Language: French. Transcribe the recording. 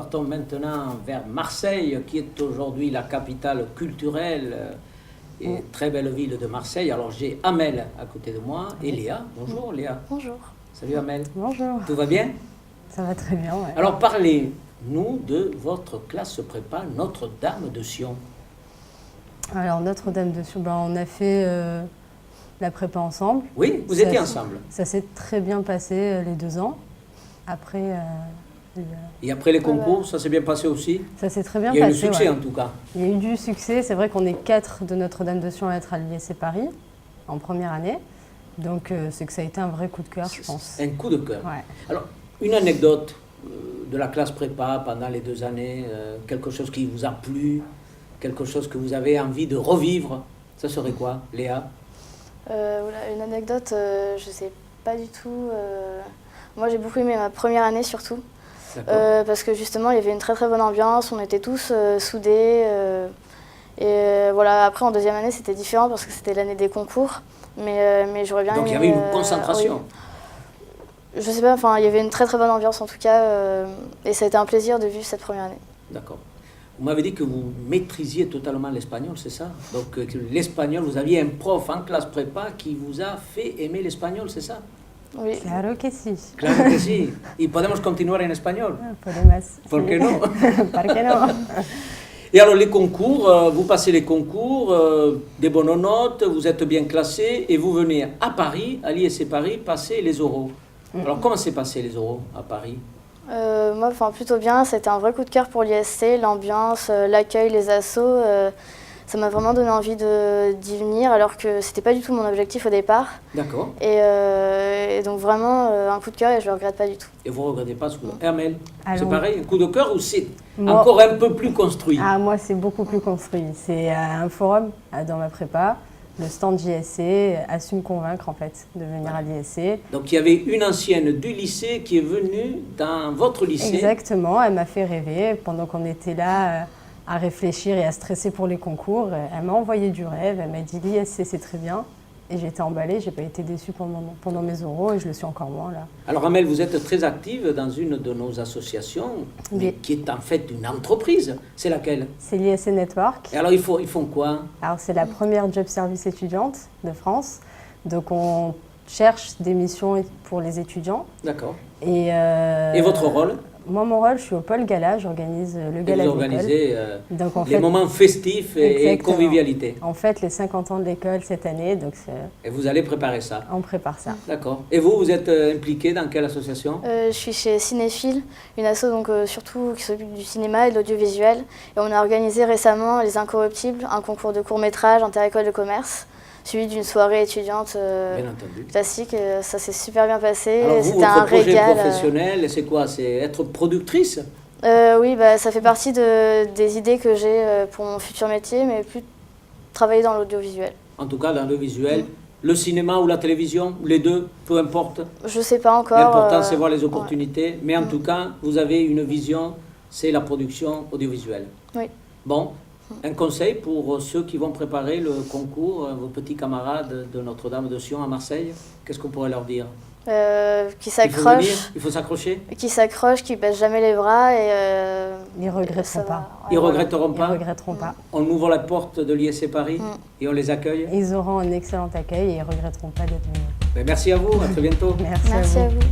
partons maintenant vers Marseille, qui est aujourd'hui la capitale culturelle et très belle ville de Marseille. Alors j'ai Amel à côté de moi et Léa. Bonjour Léa. Bonjour. Salut Amel. Bonjour. Tout va bien? Ça va très bien, ouais. Alors parlez-nous de votre classe prépa Notre-Dame de Sion. Alors Notre-Dame de Sion, on a fait la prépa ensemble. Oui, vous étiez ensemble. Ça s'est très bien passé les 2 ans. Après, Et après les concours, ça s'est bien passé aussi? ça s'est très bien Il y a eu passé. du succès ouais. en tout cas. Il y a eu du succès. C'est vrai qu'on est 4 de Notre-Dame de Sion à être à l'ISC Paris en première année. Donc c'est que ça a été un vrai coup de cœur, je pense. Un coup de cœur. Ouais. Alors, une anecdote de la classe prépa pendant les 2 années, quelque chose qui vous a plu, quelque chose que vous avez envie de revivre, ça serait quoi, Léa? Une anecdote, je sais pas du tout. Moi, j'ai beaucoup aimé ma première année surtout. Parce que justement, il y avait une très très bonne ambiance, on était tous soudés. Voilà, après en deuxième année, c'était différent parce que c'était l'année des concours. Mais j'aurais bien Donc aimé, il y avait une concentration. Oui. Je sais pas, enfin, il y avait une très très bonne ambiance en tout cas. Et ça a été un plaisir de vivre cette première année. D'accord. Vous m'avez dit que vous maîtrisiez totalement l'espagnol, c'est ça? Donc l'espagnol, vous aviez un prof en classe prépa qui vous a fait aimer l'espagnol, c'est ça? Oui. Claro que sí. Claro que sí. Y podemos continuar en espagnol. Podemos. ¿Por qué no? ¿Por qué no? Et alors les concours, vous passez les concours, des bonnes notes, vous êtes bien classé et vous venez à Paris, à l'ISC Paris, passer les oraux. Alors comment s'est passé les oraux à Paris? Moi, plutôt bien. C'était un vrai coup de cœur pour l'ISC, l'ambiance, l'accueil, les assos. Ça m'a vraiment donné envie d'y venir, alors que c'était pas du tout mon objectif au départ. D'accord. Et donc vraiment un coup de cœur et je le regrette pas du tout. Et vous ne regrettez pas ce coup de cœur? Hermel, Alors, c'est pareil, un coup de cœur ou c'est Moi- encore un peu plus construit? Ah, moi, c'est beaucoup plus construit. C'est un forum dans ma prépa. Le stand JSC a su me convaincre en fait de venir à l'ISC. Donc il y avait une ancienne du lycée qui est venue dans votre lycée. Exactement, elle m'a fait rêver pendant qu'on était là à réfléchir et à stresser pour les concours. Elle m'a envoyé du rêve, elle m'a dit l'ISC c'est très bien. Et j'étais emballée, j'ai pas été déçue pendant mes oraux et je le suis encore moins là. Alors Amel, vous êtes très active dans une de nos associations, mais Oui. qui est en fait une entreprise. C'est laquelle? C'est l'ISC Network. Et alors ils font quoi? Alors c'est la première job service étudiante de France. Donc on cherche des missions pour les étudiants. D'accord. Et Et votre rôle? Moi, mon rôle, je suis au pôle gala, j'organise le Et gala vous de l'école. organisez Donc, en les fait, moments festifs et Exactement. convivialité. En fait, les 50 ans de l'école cette année, donc Et vous allez préparer ça. on prépare ça. D'accord. Et vous êtes impliqué dans quelle association? Je suis chez Cinéphile, une asso donc, surtout qui s'occupe du cinéma et de l'audiovisuel. Et on a organisé récemment Les Incorruptibles, un concours de court-métrage inter-école de commerce, suivi d'une soirée étudiante Bien entendu. classique. Ça s'est super bien passé. Alors vous, C'était un votre projet régal. professionnel, c'est quoi? C'est être productrice? Oui, ça fait partie des idées que j'ai pour mon futur métier, mais plus travailler dans l'audiovisuel. En tout cas, dans le visuel, le cinéma ou la télévision, ou les deux, peu importe. Je sais pas encore. L'important, c'est voir les ouais. opportunités. Mais en tout cas, vous avez une vision, c'est la production audiovisuelle. Oui. Bon, un conseil pour ceux qui vont préparer le concours, vos petits camarades de Notre-Dame de Sion à Marseille, qu'est-ce qu'on pourrait leur dire? Qui Il faut venir, s'accrochent, il faut s'accrocher. qui baissent jamais les bras et Ils regretteront ça pas. va. Ouais, Ils voilà. regretteront Ils pas. regretteront pas. On ouvre la porte de l'ISC Paris et on les accueille. Ils auront un excellent accueil et ils regretteront pas d'être venus. Ben, merci à vous, à très bientôt. Merci Merci à vous. à vous.